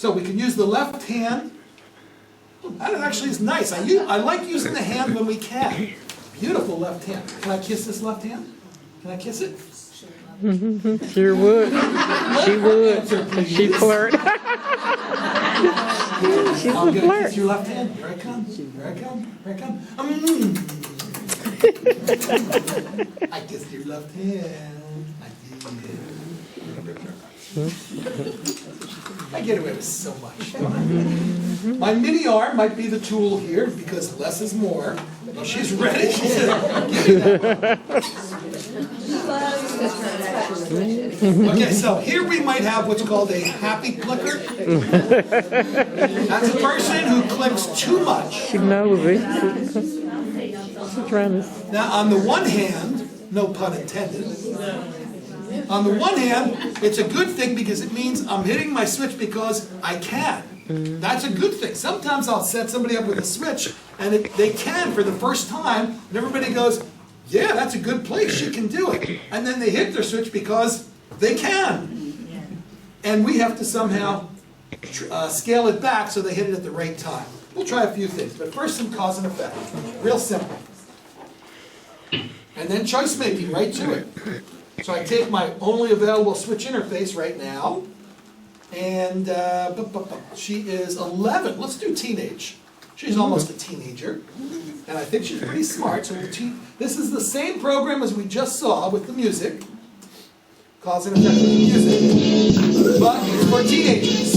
So we can use the left hand. That actually is nice. I like using the hand when we can. Beautiful left hand. Can I kiss this left hand? Can I kiss it? Sure would. She would. She flirt. She's I'm a gonna flirt. kiss your left hand. Here I come. Here I come. Here I come. I kissed your left hand. I did. I get away with so much. My mini arm might be the tool here because less is more. Well, she's ready. She said, "Give me that." Okay, so here we might have what's called a happy clicker. That's a person who clicks too much. She knows it. She's trying to. Now, on the one hand, no pun intended, on the one hand, it's a good thing because it means I'm hitting my switch because I can. That's a good thing. Sometimes I'll set somebody up with a switch and they can for the first time, and everybody goes, yeah, that's a good place, she can do it. And then they hit their switch because they can. And we have to somehow scale it back so they hit it at the right time. We'll try a few things, but first some cause and effect. Real simple. And then choice making right to it. So I take my only available switch interface right now, and she is 11. Let's do teenage. She's almost a teenager, and I think she's pretty smart. So this is the same program as we just saw with the music, cause and effect with the music, but it's for teenagers.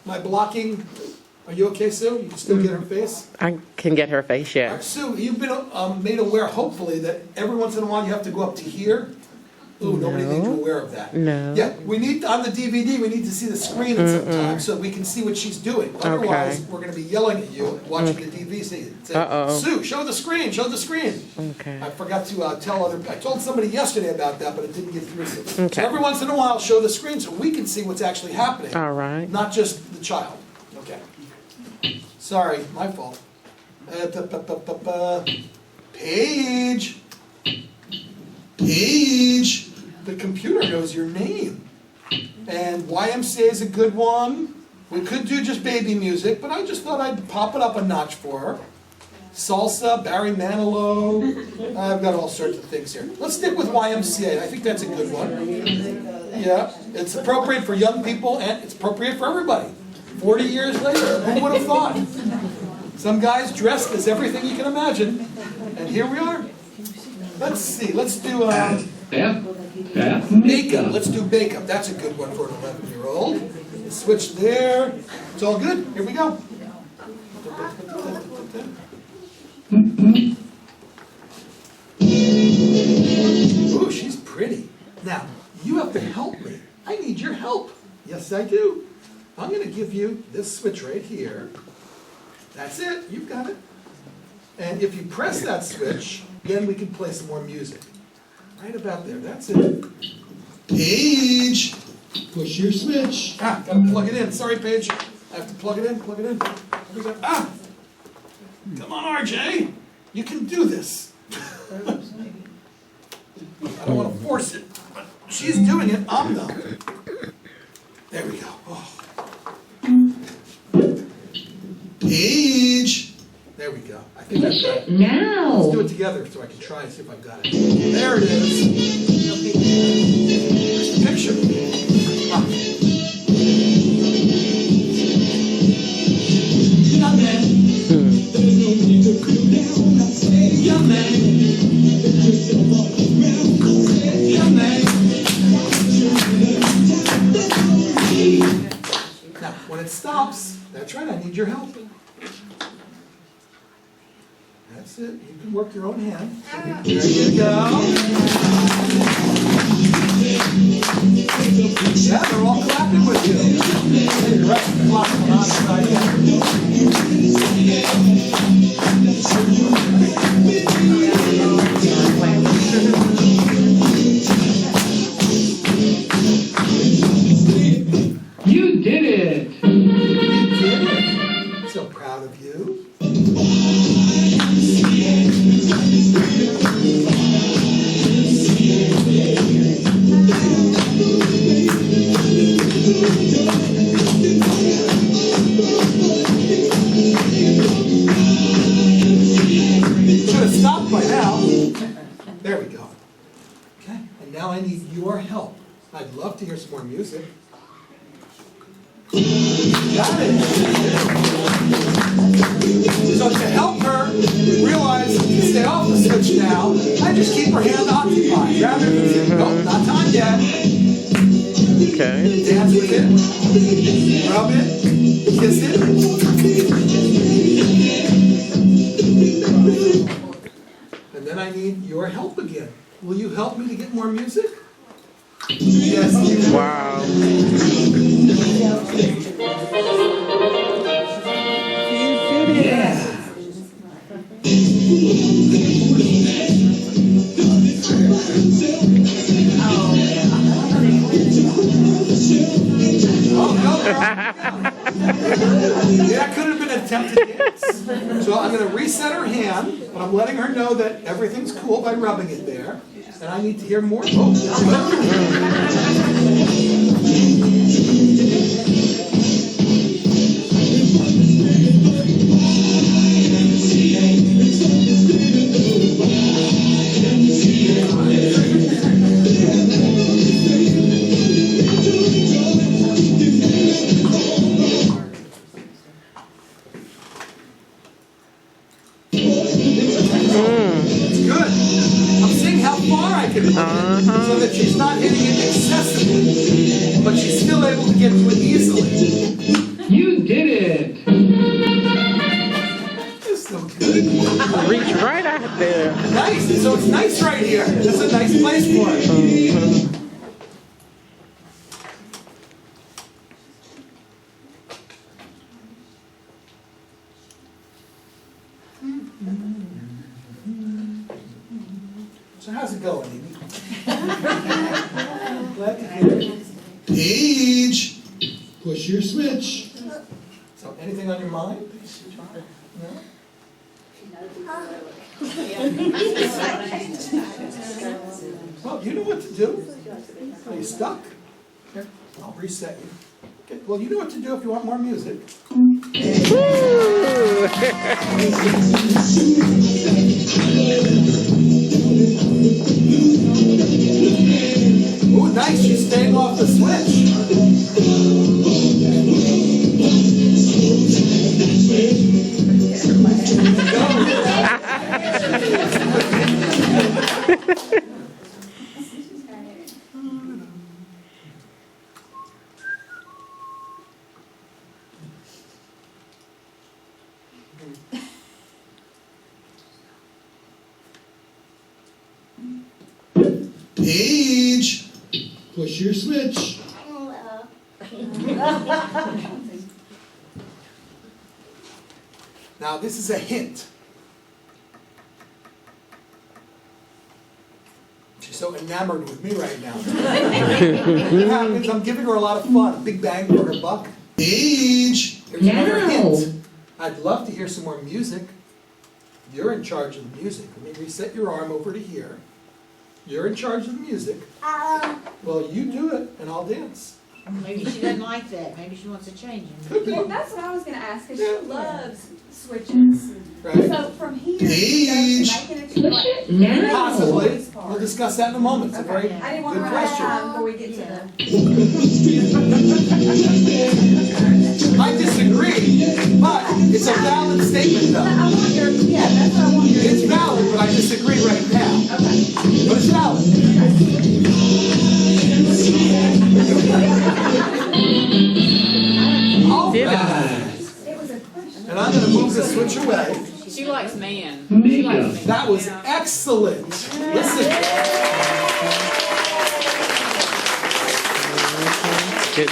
My blocking. Are you okay, Sue? You can still get her face? I can get her face, yeah. Right, Sue, you've been made aware, hopefully, that every once in a while you have to go up to here. Ooh, nobody made you aware of that. No. Yeah, we need, on the DVD, we need to see the screen at some time so we can see what she's doing. Otherwise, we're going to be yelling at you, watching the DVD. Say, Sue, show the screen, show the screen. Okay. I forgot to I told somebody yesterday about that, but it didn't get through. So Okay. every once in a while, show the screen so we can see what's actually happening. All right. Not just the child. Okay. Sorry, my fault. Paige. Paige. The computer knows your name. And YMCA is a good one. We could do just baby music, but I just thought I'd pop it up a notch for her. Salsa, Barry Manilow. I've got all sorts of things here. Let's stick with YMCA. I think that's a good one. Yeah, it's appropriate for young people and it's appropriate for everybody. 40 years later, who would have thought? Some guys dressed as everything you can imagine, and here we are. Let's see, let's do makeup. Let's do makeup. That's a good one for an 11-year-old. Switch there. It's all good. Here we go. Ooh, she's pretty. Now, you have to help me. I need your help. Yes, I do. I'm going to give you this switch right here. That's it. You've got it. And if you press that switch, then we can play some more music. Right about there. That's it. Paige, push your switch. Ah, got to plug it in. Sorry, Paige. I have to plug it in. Plug it in. Ah! Come on, RJ. You can do this. I don't want to force it, but she's doing it. I'm not. There we go. Oh. Paige. There we go. I think I've got it. Now. Let's do it together so I can try and see if I've got it. There it is. There's the picture. Ah. Young man. There's no need to cool down. I say, young man. Get yourself off the ground. I say, young man. Now, when it stops, that's right, I need your help. That's it. You can work your own hand. There you go. Yeah, they're all clapping with you. You're right. The clock's on the side. You did it! You did it. So proud of you. Should have stopped by now. There we go. Okay, and now I need your help. I'd love to hear some more music. Got it. So to help her realize to stay off the switch now, I just keep her hand occupied. Grab her music. Nope, not time yet. Okay. Dance with it. Rub it. Kiss it. And then I need your help again. Will you help me to get more music? Yes. Wow. You did it. Yeah. Oh, no, girl. Yeah, that could have been an attempted dance. So I'm going to reset her hand, but I'm letting her know that everything's cool by rubbing it there. And I need to hear more. Oh, so that she's not hitting it excessively, but she's still able to get to it easily. You did it. It's so good. Reach right out there. Nice. So it's nice right here. That's a nice place for it. So how's it going, Amy? Glad to hear it. Paige, push your switch. So anything on your mind? No? Well, you know what to do. Are you stuck? Here, I'll reset you. Okay. Well, you know what to do if you want more music. Ooh, nice. She's staying off the switch. Paige, push your switch. Now, this is a hint. She's so enamored with me right now. What happens? I'm giving her a lot of fun. A big bang for her buck. Paige, Here's another No. hint. I'd love to hear some more music. You're in charge of the music. Let me reset your arm over to here. You're in charge of the music. Well, you do it, and I'll dance. Maybe she doesn't like that. Maybe she wants to change him. Could be. Well, that's what I was gonna ask, because Yeah. she loves switches. Right? So from here, Paige. she goes to making it Push to it now. Possibly. We'll discuss that in a moment. It's a very I didn't want good to run out of question. time before we get to the. I disagree, but it's a valid statement, though. I want your, yeah, that's what I want your. It's valid, but I disagree right now. Okay. But it's valid. All Did it. right. It was a question. And I'm going to move the switch away. She likes man. Mega. She likes man. That was excellent. Listen. Good.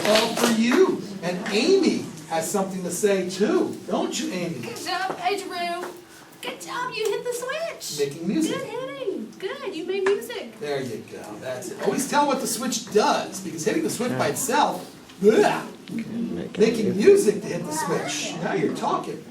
All for you. And Amy has something to say too, don't you, Amy? Good job, Paige. Good job, you hit the switch. Making music. Good hitting. Good, you made music. There you go. That's it. Always tell what the switch does, because hitting the switch by itself, bleh, making music to hit the switch. Now you're talking.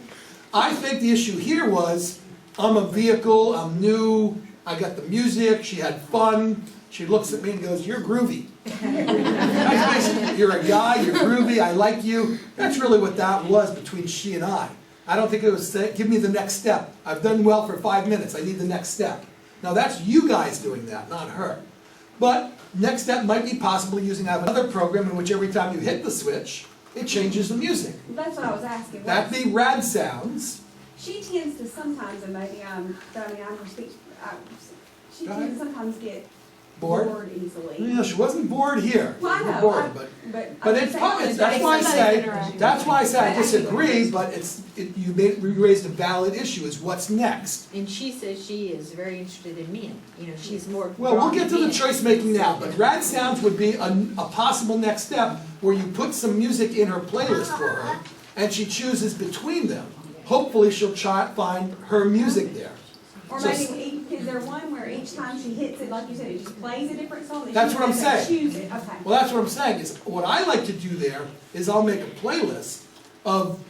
I think the issue here was, I'm a vehicle, I'm new, I got the music, she had fun. She looks at me and goes, "You're groovy." That's basically, you're a guy, you're groovy, I like you. That's really what that was between she and I. I don't think it was, give me the next step. I've done well for 5 minutes, I need the next step. Now that's you guys doing that, not her. But next step might be possibly using another program in which every time you hit the switch, it changes the music. That's what I was asking. That'd be rad sounds. She tends to sometimes, and maybe I'm her speech, she Go tends to sometimes get Bored? bored easily. Yeah, she wasn't bored here. Well, I She was know, bored, but it's probably, that's why I say I disagree, but you raised a valid issue, is what's next. And she says she is very interested in men, you know, she's more. Well, we'll drawn get to the men. choice making now, but rad sounds would be a possible next step where you put some music in her playlist for her, and she chooses between them. Hopefully she'll find her music there. Or Just- maybe, is there one where each time she hits it, like you said, it just plays a different song? that That's she what I'm has to saying. Choose it, okay. Well, that's what I'm saying, is what I like to do there is I'll make a playlist of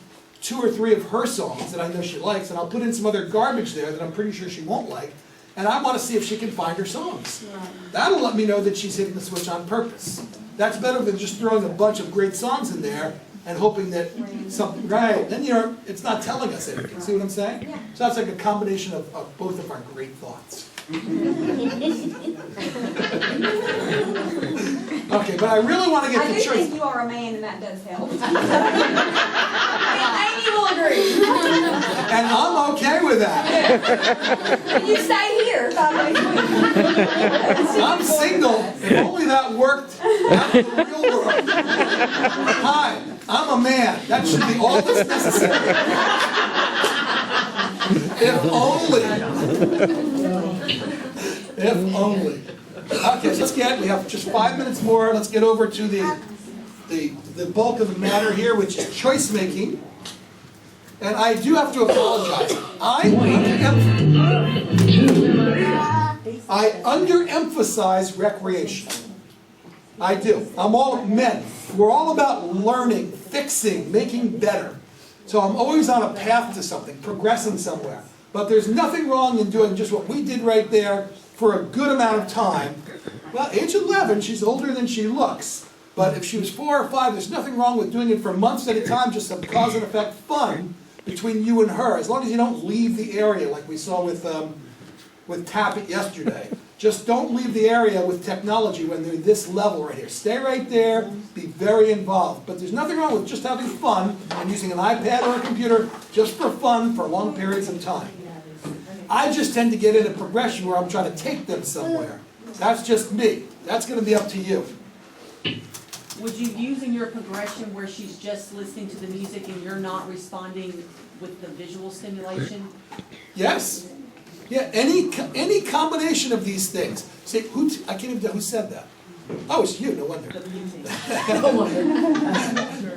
2 or 3 of her songs that I know she likes, and I'll put in some other garbage there that I'm pretty sure she won't like, and I want to see if she can find her songs. That'll let me know that she's hitting the switch on purpose. That's better than just throwing a bunch of great songs in there and hoping that something, right, then it's not telling us anything, see what I'm saying? Yeah. So that's like a combination of both of our great thoughts. Okay, but I really want to get I the do choice. think you are a man, and that does help. Amy will agree. And I'm okay with that. You stay here 5 days a week. I'm single. If only that worked out in the real world. Hi, I'm a man. That should be all that's necessary. If only. If only. Okay, so we have just 5 minutes more. Let's get over to the bulk of the matter here, which is choice making. And I do have to apologize. I underemphasize recreation. I do. We're all about learning, fixing, making better. So I'm always on a path to something, progressing somewhere. But there's nothing wrong in doing just what we did right there for a good amount of time. Well, age 11, she's older than she looks. But if she was 4 or 5, there's nothing wrong with doing it for months at a time, just some cause and effect fun between you and her, as long as you don't leave the area like we saw with Tappet yesterday. Just don't leave the area with technology when they're this level right here. Stay right there, be very involved. But there's nothing wrong with just having fun and using an iPad or a computer just for fun for long periods of time. I just tend to get in a progression where I'm trying to take them somewhere. That's just me. That's going to be up to you. Would you use in your progression where she's just listening to the music and you're not responding with the visual stimulation? Yes? Yeah, any combination of these things. Say, I can't even tell who said that. Oh, it's you, no wonder.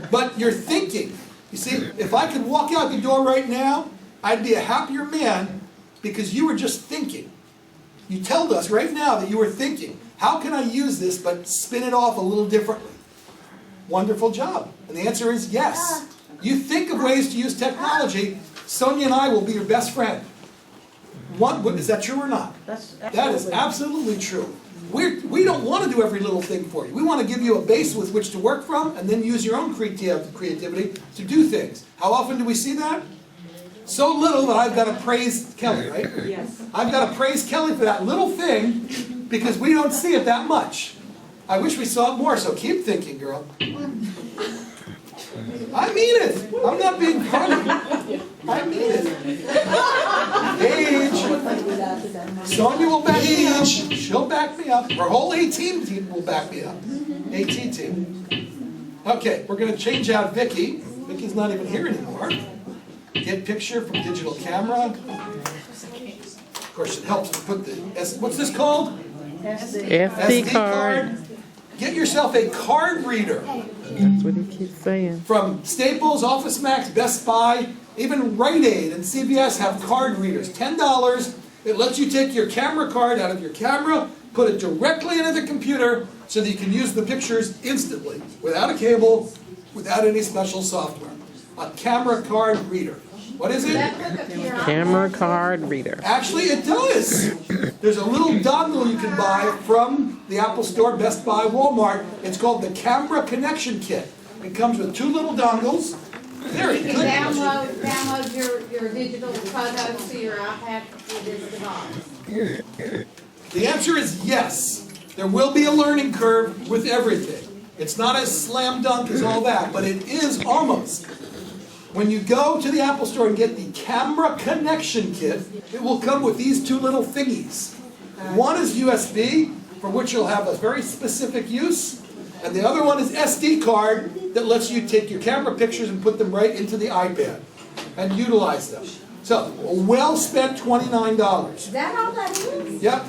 But you're thinking. You see, if I could walk out the door right now, I'd be a happier man because you were just thinking. You told us right now that you were thinking, how can I use this but spin it off a little differently? Wonderful job. And the answer is yes. You think of ways to use technology, Sonia and I will be your best friend. Is that true or not? That is absolutely true. We don't want to do every little thing for you. We want to give you a base with which to work from and then use your own creativity to do things. How often do we see that? So little that I've got to praise Kelly, right? Yes. I've got to praise Kelly for that little thing because we don't see it that much. I wish we saw it more, so keep thinking, girl. I mean it. I'm not being funny. I mean it. Paige. Sonia will back me up. She'll back me up. Our whole A-team team will back me up. A-T team. Okay, we're going to change out Vicky. Vicky's not even here anymore. Get picture from digital camera. Of course, it helps to put the, what's this called? SD card. Get yourself a card reader. That's what he keeps saying. From Staples, Office Max, Best Buy, even Rite Aid and CVS have card readers. $10. It lets you take your camera card out of your camera, put it directly into the computer so that you can use the pictures instantly, without a cable, without any special software. A camera card reader. What is it? Camera card reader. Actually, it does. There's a little dongle you can buy from the Apple Store, Best Buy, Walmart. It's called the Camera Connection Kit. It comes with 2 little dongles. Very You good. can download your digital photos to your iPad with this device. The answer is yes. There will be a learning curve with everything. It's not as slam dunk as all that, but it is almost. When you go to the Apple Store and get the Camera Connection Kit, it will come with these 2 little thingies. One is USB, for which you'll have a very specific use, and the other one is SD card that lets you take your camera pictures and put them right into the iPad and utilize them. So, a well-spent $29. Is that all that is? Yep.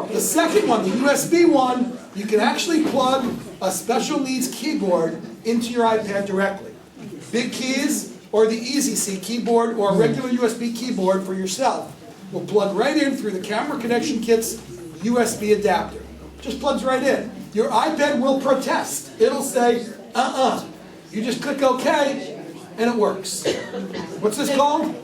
The second one, the USB one, you can actually plug a special needs keyboard into your iPad directly. Big keys or the Easy C keyboard or a regular USB keyboard for yourself will plug right in through the Camera Connection Kit's USB adapter. Just plugs right in. Your iPad will protest. It'll say, You just click OK and it works. What's this called?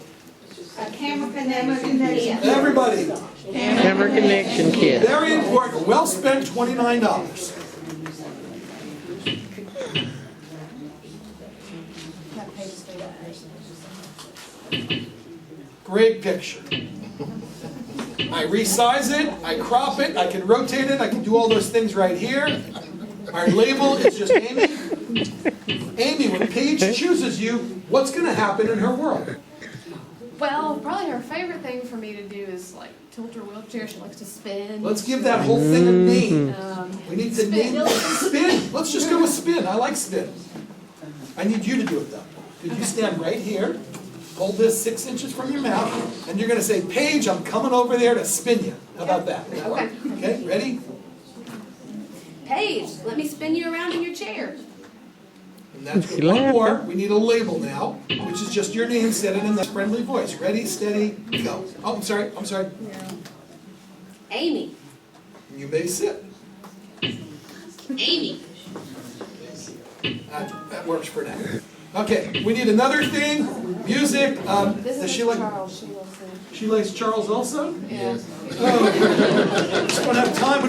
A camera connection. Everybody. Camera connection kit. Very important. Well spent $29. Great picture. I resize it, I crop it, I can rotate it, I can do all those things right here. Our label is just Amy. Amy, when Paige chooses you, what's going to happen in her world? Well, probably her favorite thing for me to do is like tilt her wheelchair. She likes to spin. Let's give that whole thing a name. We need to Spin. name spin. Let's just go with spin. I like spin. I need you to do it though. Could you stand right here, hold this 6 inches from your mouth, and you're going to say, Paige, I'm coming over there to spin you. How about that? Okay. Okay, ready? Paige, let me spin you around in your chair. And that's She good. One laughing. more. We need a label now, which is just your name said in that friendly voice. Ready, steady, go. Oh, I'm sorry. Amy. You may sit. Amy. That works for now. Okay, we need another thing. Music. Does she like? Charles. She loves him. She likes Charles also? Yeah. Oh. We don't have time.